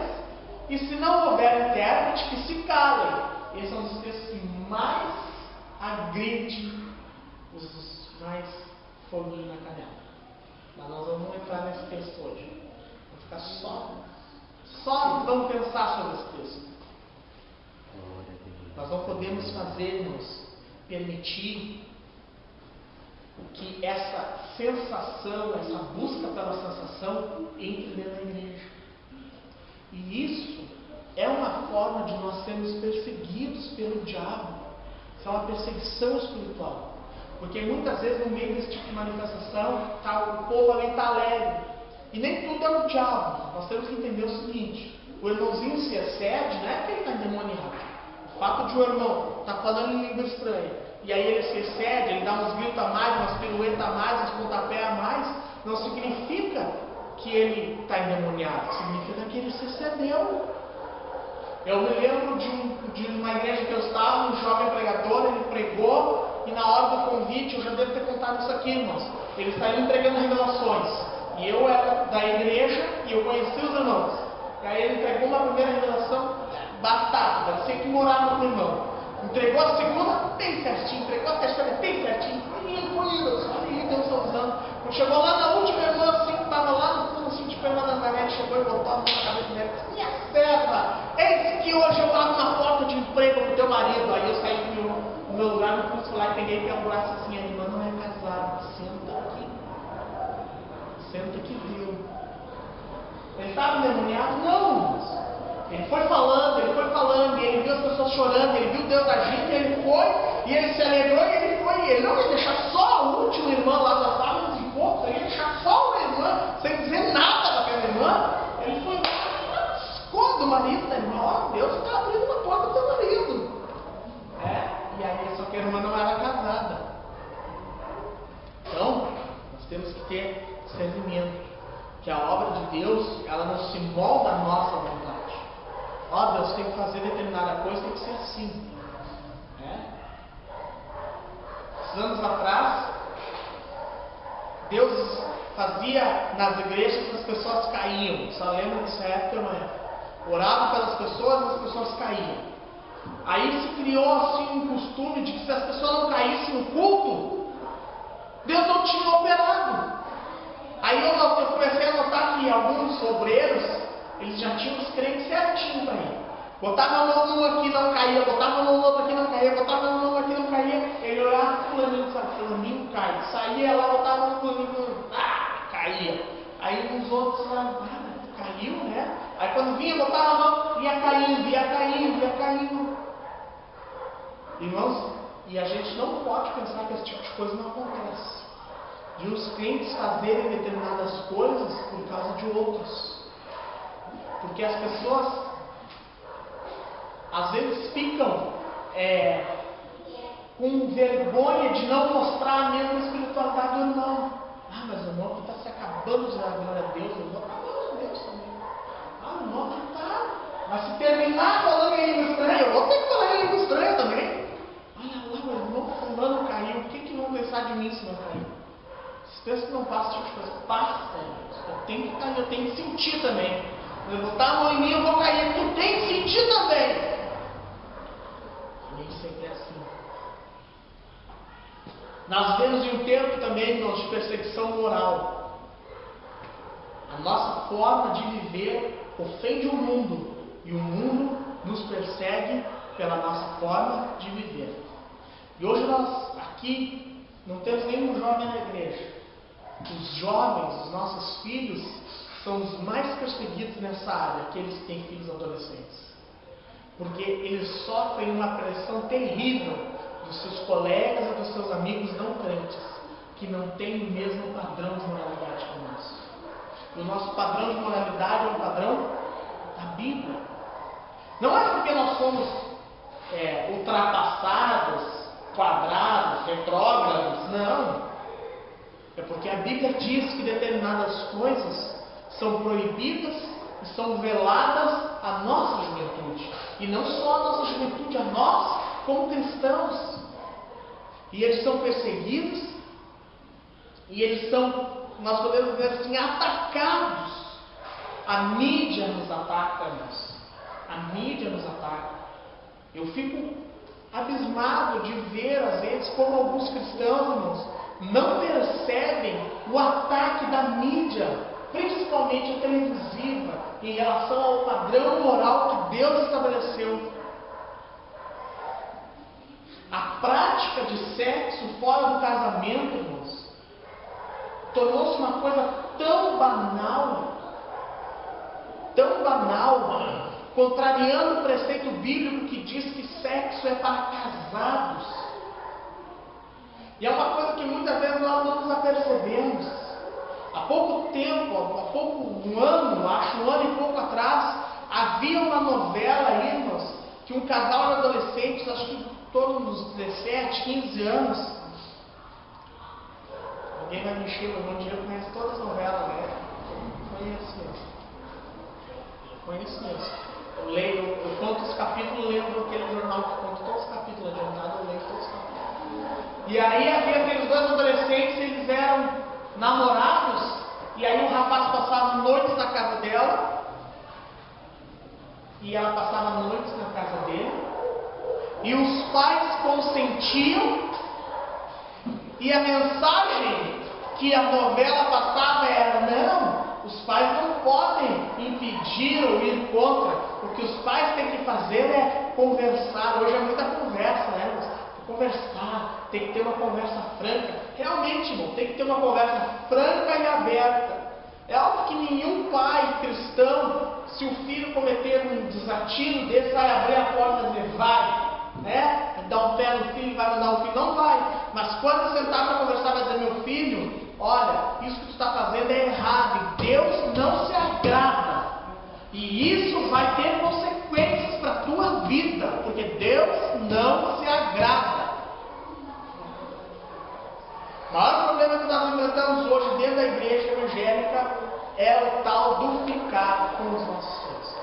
E se não houver intérprete, que se calem. Esses são os textos que mais agridem, os mais foguinho na canela. Mas nós vamos entrar nesse texto hoje. Vamos ficar só vamos pensar sobre esse texto. Nós não podemos permitir que essa sensação, essa busca pela sensação entre dentro da igreja. E isso é uma forma de nós sermos perseguidos pelo diabo. Isso é uma perseguição espiritual. Porque muitas vezes no meio desse tipo de manifestação, o povo ali está alegre. E nem tudo é o diabo. Nós temos que entender o seguinte: o irmãozinho se excede, não é que ele está endemoniado. O fato de o irmão estar falando em língua estranha, e aí ele se excede, ele dá uns gritos a mais, umas piruetas a mais, uns pontapés a mais, não significa que ele está endemoniado, significa que ele se excedeu. Eu me lembro de uma igreja que eu estava, um jovem pregador, ele pregou, e na hora do convite, eu já devo ter contado isso aqui, irmãos, ele saiu entregando revelações, e eu era da igreja, e eu conheci os irmãos, e aí ele entregou uma primeira revelação, batata, parecia que morava com o irmão, entregou a segunda, bem certinho, entregou a terceira, bem certinho, foi lindo, só ali Deus está usando. Quando chegou lá na última irmã, assim, que estava lá no fundo, assim, tipo, a irmã Nazaré, chegou e botou a mão na cabeça dela e disse: minha serva, eis que hoje eu abro uma porta de emprego para o teu marido. Aí eu saí do meu lugar no curso lá e peguei pelo braço assim: a irmã não é casada, senta aqui, viu? Ele estava endemoniado? Não. Ele foi falando, e ele viu as pessoas chorando, ele viu Deus agindo, e ele foi, e ele se alegrou, e ele foi, e ele não ia deixar só a última irmã lá da sala de poucos, ele ia deixar só uma irmã, sem dizer nada para aquela irmã. Ele foi lá, esconde o marido da irmã: ó, Deus está abrindo uma porta para o teu marido. E aí, só que a irmã não era casada. Então, nós temos que ter discernimento, que a obra de Deus, ela não se molda à nossa vontade. Ó, Deus tem que fazer determinada coisa, tem que ser assim. Esses anos atrás, Deus fazia nas igrejas que as pessoas caíam. Só lembra dessa época, não é? Orava pelas pessoas e as pessoas caíam. Aí se criou assim um costume de que se as pessoas não caíssem no culto, Deus não tinha operado. Aí eu comecei a notar que alguns obreiros, eles já tinham os crentes certinho para ir. Botava a mão num aqui, não caía. Botava a mão no outro aqui, não caía. Botava a mão aqui, não caía. Ele olhava para o fulaninho, sabe? Fulaninho cai. Saía lá, botava a mão no fulaninho, caía. Aí uns outros lá, caiu, né? Aí quando vinha, botava a mão, ia caindo. Irmãos, e a gente não pode pensar que esse tipo de coisa não acontece. De os crentes fazerem determinadas coisas por causa de outros. Porque as pessoas às vezes ficam com vergonha de não mostrar a mesma espiritualidade do irmão. Mas o irmão que está se acabando de dar glória a Deus, o irmão está glória a Deus também. O irmão que está. Mas se terminar falando em língua estranha, eu vou ter que falar em língua estranha também. Olha lá, o irmão fulano caiu. O que vão pensar de mim se não cair? Vocês pensam que não passa esse tipo de coisa? Passa, irmãos. Eu tenho que cair, eu tenho que sentir também. Se eu botar a mão em mim, eu vou cair. Tu tem que sentir também. Nem sei que é assim. Nós vemos em um tempo também, irmãos, de perseguição moral. A nossa forma de viver ofende o mundo. E o mundo nos persegue pela nossa forma de viver. E hoje nós aqui não temos nenhum jovem na igreja. Os jovens, os nossos filhos, são os mais perseguidos nessa área, aqueles que têm filhos adolescentes. Porque eles sofrem uma pressão terrível dos seus colegas e dos seus amigos não crentes, que não têm o mesmo padrão de moralidade que o nosso. E o nosso padrão de moralidade é o padrão da Bíblia. Não é porque nós somos ultrapassados, quadrados, retrógrados, não. É porque a Bíblia diz que determinadas coisas são proibidas e são veladas à nossa juventude. E não só à nossa juventude, a nós como cristãos. E eles são perseguidos, e eles são, nós podemos dizer assim, atacados. A mídia nos ataca, irmãos. A mídia nos ataca. Eu fico abismado de ver, às vezes, como alguns cristãos, irmãos, não percebem o ataque da mídia, principalmente a televisiva, em relação ao padrão moral que Deus estabeleceu. A prática de sexo fora do casamento, irmãos, tornou-se uma coisa tão banal, contrariando o preceito bíblico que diz que sexo é para casados. E é uma coisa que muitas vezes nós não nos apercebemos. Há pouco tempo, um ano e pouco atrás, havia uma novela aí, irmãos, que um casal de adolescentes, acho que em torno dos 17, 15 anos, alguém vai me encher, o irmão Diego conhece todas as novelas, né? Conheço mesmo. Eu conto os capítulos, lembro aquele jornal que conta todos os capítulos adiantados, eu leio todos os capítulos. E aí havia aqueles dois adolescentes, eles eram namorados, e aí o rapaz passava noites na casa dela, e ela passava noites na casa dele, e os pais consentiam, e a mensagem que a novela passava era: não, os pais não podem impedir ou ir contra. O que os pais têm que fazer é conversar. Hoje é muita conversa, né? Conversar, tem que ter uma conversa franca. Realmente, irmão, tem que ter uma conversa franca e aberta. É algo que nenhum pai cristão, se o filho cometer um desatino desse, vai abrir a porta e dizer: vai, né? Dar um pé no filho, vai mandar o filho. Não vai. Mas quando sentar para conversar, vai dizer: meu filho, olha, isso que tu está fazendo é errado, e Deus não se agrada, e isso vai ter consequências para a tua vida, porque Deus não se agrada. O maior problema que nós enfrentamos hoje dentro da igreja evangélica é o tal do ficar com os nossos filhos.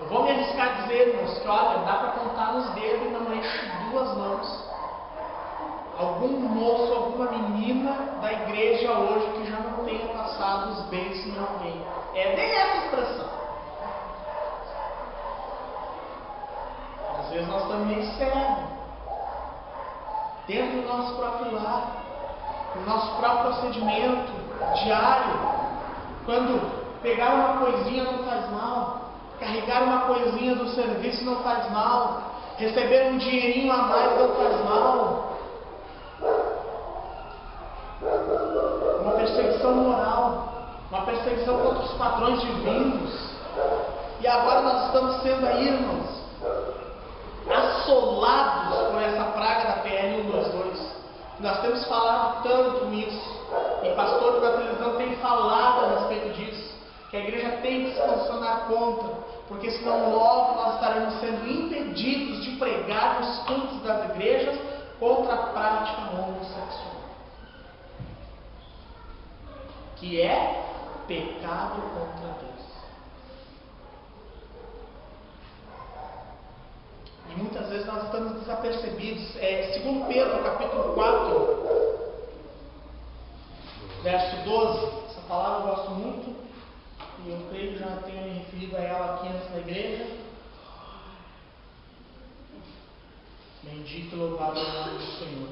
Eu vou me arriscar a dizer, irmãos, que olha, dá para contar nos dedos e não enche duas mãos algum moço, alguma menina da igreja hoje que já não tenha passado os beijos em alguém. É bem essa expressão. Às vezes nós estamos meio cegos, dentro do nosso próprio lar, no nosso próprio procedimento diário. Quando pegar uma coisinha não faz mal, carregar uma coisinha do serviço não faz mal, receber um dinheirinho a mais não faz mal. Uma perseguição moral, uma perseguição contra os padrões divinos. E agora nós estamos sendo aí, irmãos, assolados por essa praga da PL 122. Nós temos falado tanto nisso, e pastor da televisão tem falado a respeito disso, que a igreja tem que se posicionar contra, porque senão logo nós estaremos sendo impedidos de pregar nos cultos das igrejas contra a prática homossexual, que é pecado contra Deus. E muitas vezes nós estamos desapercebidos. Segundo Pedro, capítulo 4, verso 12, essa palavra eu gosto muito, e eu creio que já tenho me referido a ela aqui antes na igreja. Bendito e louvado é o nome do Senhor.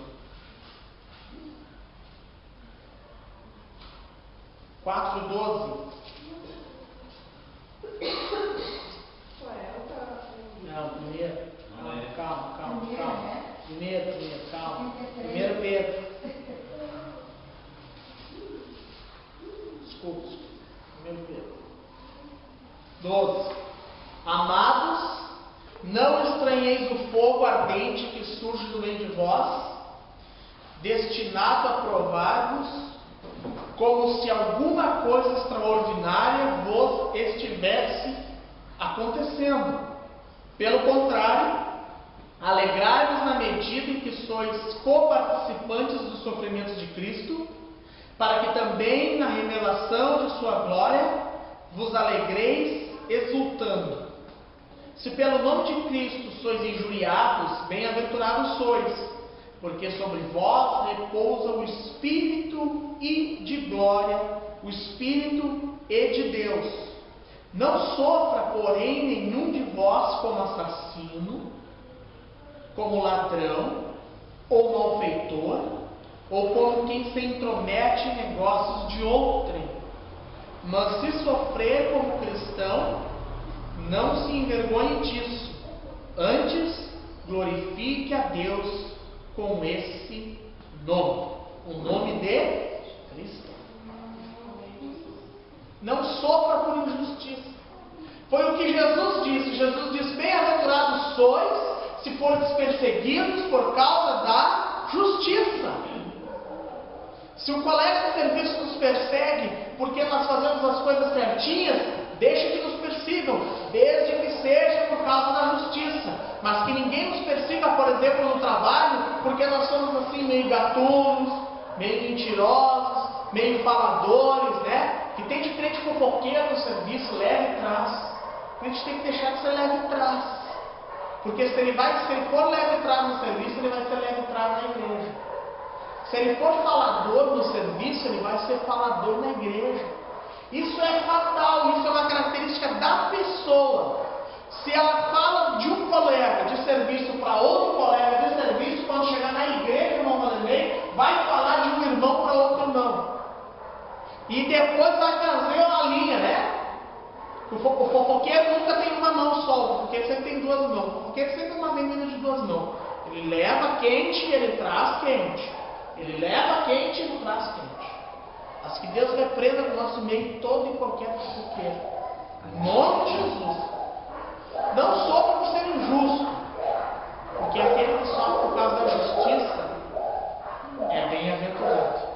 4:12. Não, primeiro. Calma. Primeiro, calma. Primeiro Pedro. Desculpa. Primeiro Pedro. 12. Amados, não estranheis o fogo ardente que surge do meio de vós, destinado a provar-vos, como se alguma coisa extraordinária vos estivesse acontecendo. Pelo contrário, alegrai-vos na medida em que sois coparticipantes dos sofrimentos de Cristo, para que também na revelação de sua glória vos alegreis exultando. Se pelo nome de Cristo sois injuriados, bem-aventurados sois, porque sobre vós repousa o Espírito e de glória, o Espírito e de Deus. Não sofra, porém, nenhum de vós como assassino, como ladrão, ou malfeitor, ou como quem se intromete em negócios de outrem. Mas se sofrer como cristão, não se envergonhe disso. Antes, glorifique a Deus com esse nome, o nome de Cristo. Não sofra por injustiça. Foi o que Jesus disse. Jesus disse: bem-aventurados sois se fordes perseguidos por causa da justiça. Se o colega de serviço nos persegue porque nós fazemos as coisas certinhas, deixe que nos persigam, desde que seja por causa da justiça. Mas que ninguém nos persiga, por exemplo, no trabalho, porque nós somos assim meio gatunos, meio mentirosos, meio faladores, né? Que tem de crente fofoqueiro no serviço, leve e traz. A gente tem que deixar de ser leve e traz. Porque se ele for leve e traz no serviço, ele vai ser leve e traz na igreja. Se ele for falador no serviço, ele vai ser falador na igreja. Isso é fatal, isso é uma característica da pessoa. Se ela fala de um colega de serviço para outro colega de serviço, quando chegar na igreja, irmão Valdemei, vai falar de um irmão para outro irmão. E depois vai trazer uma linha, né? O fofoqueiro nunca tem uma mão só, o fofoqueiro sempre tem duas mãos. O fofoqueiro sempre tem uma menina de duas mãos. Ele leva quente e ele traz quente. Ele leva quente e ele traz quente. Mas que Deus repreenda no nosso meio todo e qualquer fofoqueiro. Em nome de Jesus. Não sofra por ser injusto, porque aquele que sofre por causa da justiça é bem-aventurado.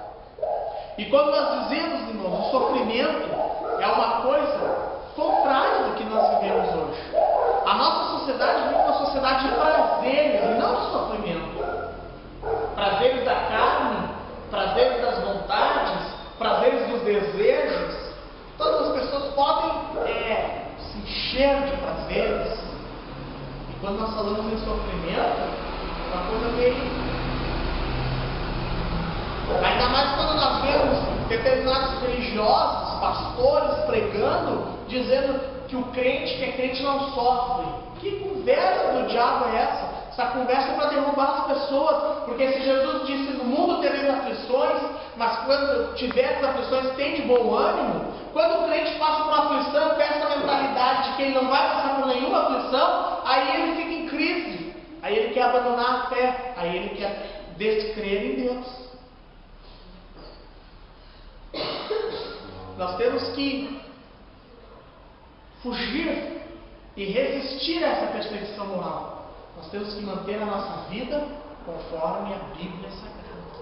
E quando nós dizemos, irmãos, o sofrimento é uma coisa contrária do que nós vivemos hoje. A nossa sociedade vive uma sociedade de prazeres e não de sofrimento. Prazeres da carne, prazeres das vontades, prazeres dos desejos. Todas as pessoas podem se encher de prazeres. E quando nós falamos em sofrimento, é uma coisa meio... Ainda mais quando nós vemos determinados religiosos, pastores pregando, dizendo que o crente que é crente não sofre. Que conversa do diabo é essa? Essa conversa é para derrubar as pessoas, porque se Jesus disse: no mundo tereis aflições, mas quando tiveres aflições, tem de bom ânimo. Quando o crente passa por aflição, com essa mentalidade de que ele não vai passar por nenhuma aflição, aí ele fica em crise, aí ele quer abandonar a fé, aí ele quer descrer em Deus. Nós temos que fugir e resistir a essa perseguição moral. Nós temos que manter a nossa vida conforme a Bíblia Sagrada,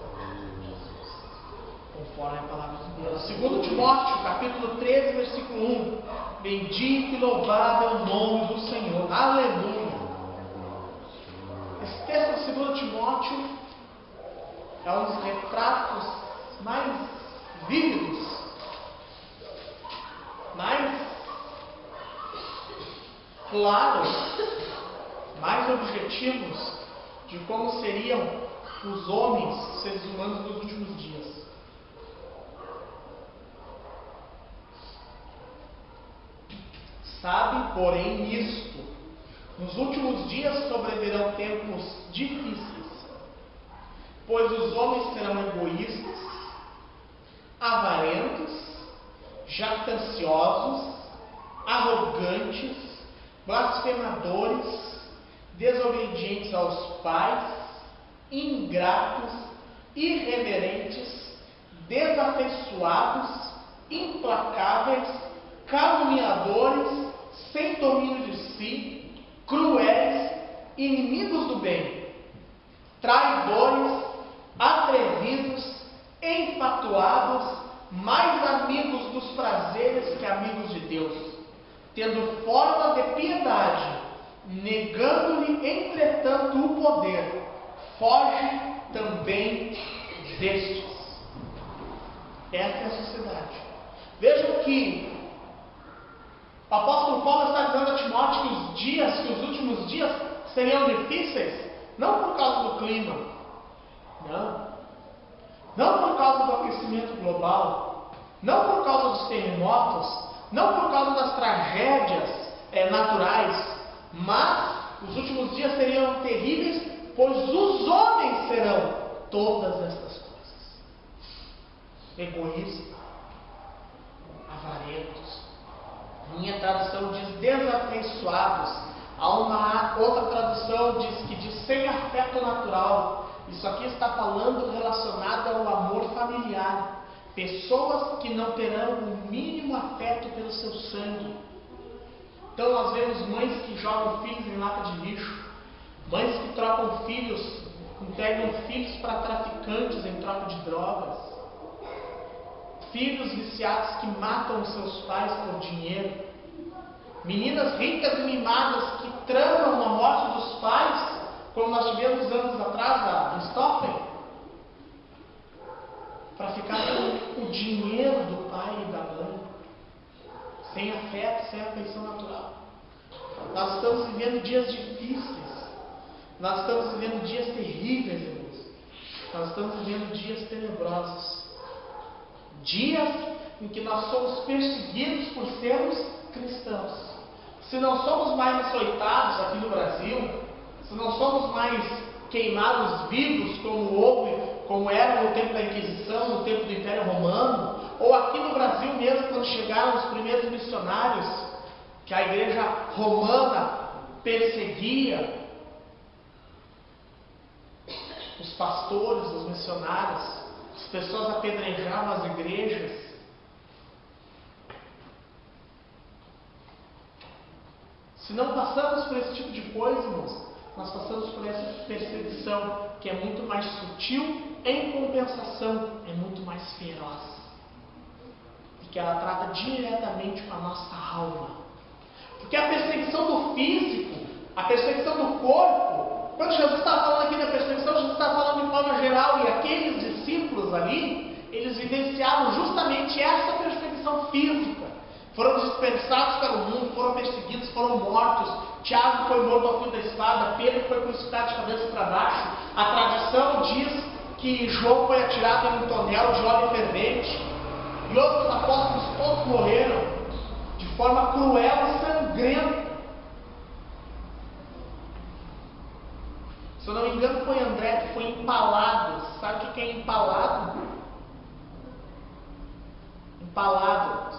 conforme a palavra de Deus. 2 Timóteo, capítulo 13, versículo 1. Bendito e louvado é o nome do Senhor. Aleluia. Esse texto de 2 Timóteo é um dos retratos mais vívidos, mais claros, mais objetivos de como seriam os homens, seres humanos dos últimos dias. Sabe, porém, isto: nos últimos dias sobrevirão tempos difíceis, pois os homens serão egoístas, avarentos, jactanciosos, arrogantes, blasfemadores, desobedientes aos pais, ingratos, irreverentes, desafeiçoados, implacáveis, caluniadores, sem domínio de si, cruéis, inimigos do bem, traidores, atrevidos, enfatuados, mais amigos dos prazeres que amigos de Deus, tendo forma de piedade, negando-lhe entretanto o poder. Foge também destes. Esta é a sociedade. Vejam que O apóstolo Paulo está dizendo a Timóteo que os últimos dias seriam difíceis, não por causa do clima, não por causa do aquecimento global, não por causa dos terremotos, não por causa das tragédias naturais, mas os últimos dias seriam terríveis, pois os homens serão todas estas coisas: egoístas, avarentos. Minha tradução diz desafeiçoados. Há uma outra tradução que diz sem afeto natural. Isso aqui está falando relacionado ao amor familiar. Pessoas que não terão o mínimo afeto pelo seu sangue. Então nós vemos mães que jogam filhos em lata de lixo, mães que trocam filhos, entregam filhos para traficantes em troca de drogas, filhos viciados que matam os seus pais por dinheiro, meninas ricas e mimadas que tramam a morte dos pais, como nós tivemos anos atrás da Richthofen, para ficar com o dinheiro do pai e da mãe, sem afeto, sem afeição natural. Nós estamos vivendo dias difíceis, nós estamos vivendo dias terríveis, irmãos. Nós estamos vivendo dias tenebrosos, dias em que nós somos perseguidos por sermos cristãos. Se não somos mais açoitados aqui no Brasil, se não somos mais queimados vivos como era no tempo da Inquisição, no tempo do Império Romano, ou aqui no Brasil mesmo, quando chegaram os primeiros missionários, que a igreja romana perseguia os pastores, os missionários, as pessoas apedrejavam as igrejas. Se não passamos por esse tipo de coisa, irmãos, nós passamos por essa perseguição que é muito mais sutil, em compensação, é muito mais feroz, porque ela trata diretamente com a nossa alma. Porque a perseguição do físico, a perseguição do corpo, quando Jesus está falando aqui da perseguição, Jesus está falando de forma geral, e aqueles discípulos ali, eles vivenciaram justamente essa perseguição física. Foram dispersados pelo mundo, foram perseguidos, foram mortos. Tiago foi morto ao fio da espada, Pedro foi crucificado de cabeça para baixo. A tradição diz que João foi atirado em um tonel de óleo fervente, e outros apóstolos todos morreram de forma cruel e sangrenta. Se eu não me engano, foi André que foi empalado. Sabe o que é empalado? Empalado,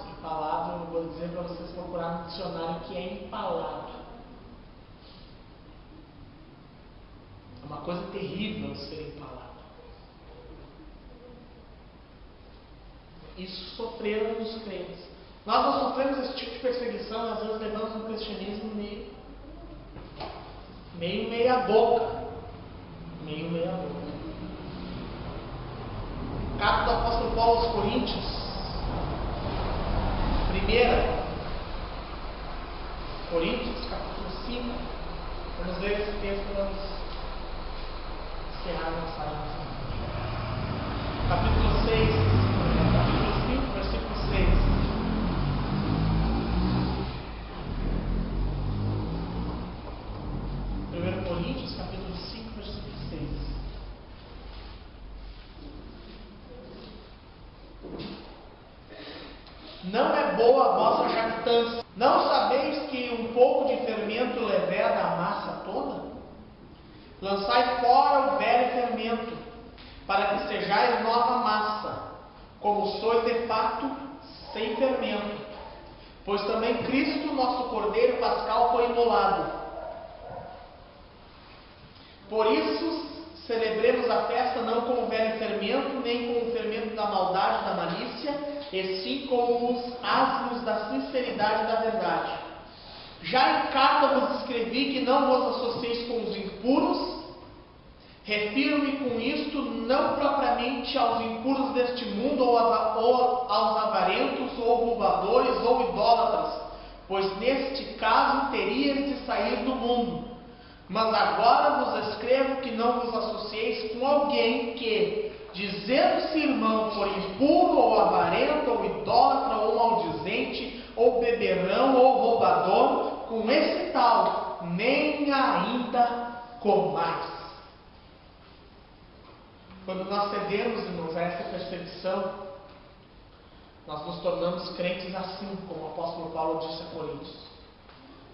eu vou dizer para vocês procurar no dicionário o que é empalado. É uma coisa terrível ser empalado. Isso sofreram os crentes. Nós não sofremos esse tipo de perseguição, e às vezes levamos o cristianismo meia boca. Carta do apóstolo Paulo aos Coríntios, 1 Coríntios, capítulo 5. Vamos ler esse texto e vamos encerrar a nossa aula. Capítulo 5, versículo 6. Coríntios, capítulo 5, versículo 6. Não é boa a vossa jactância. Não sabeis que um pouco de fermento leveda a massa toda? Lançai fora o velho fermento, para que sejais nova massa, como sois de fato sem fermento. Pois também Cristo, nosso Cordeiro Pascal, foi imolado. Por isso, celebremos a festa não com o velho fermento, nem com o fermento da maldade, da malícia, e sim com os asmos da sinceridade e da verdade. Já em carta vos escrevi que não vos associeis com os impuros. Refiro-me com isto não propriamente aos impuros deste mundo, ou aos avarentos, ou roubadores, ou idólatras, pois neste caso terias de sair do mundo. Mas agora vos escrevo que não vos associeis com alguém que, dizendo-se irmão, for impuro, ou avarento, ou idólatra, ou maldizente, ou beberrão, ou nesse tal, nem ainda comais. Quando nós cedemos, irmãos, a essa perseguição, nós nos tornamos crentes assim, como o apóstolo Paulo disse a Coríntios,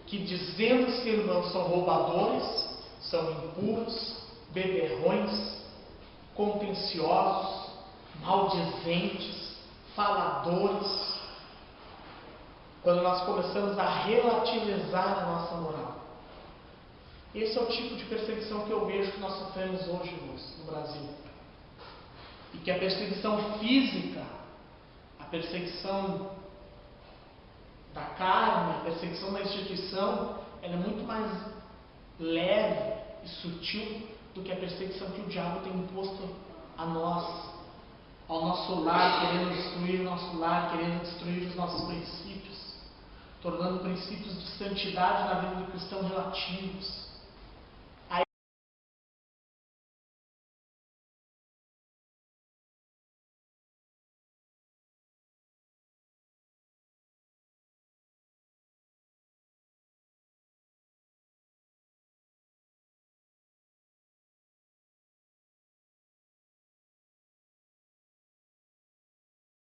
que dizendo-se, irmãos, são roubadores, são impuros, beberrões, contenciosos, maldizentes, faladores. Quando nós começamos a relativizar a nossa moral. Esse é o tipo de perseguição que eu vejo que nós sofremos hoje, irmãos, no Brasil. E que a perseguição física, a perseguição da carne, a perseguição da instituição, ela é muito mais leve e sutil do que a perseguição que o diabo tem imposto a nós, ao nosso lar, querendo destruir o nosso lar, querendo destruir os nossos princípios, tornando princípios de santidade na vida do cristão relativos.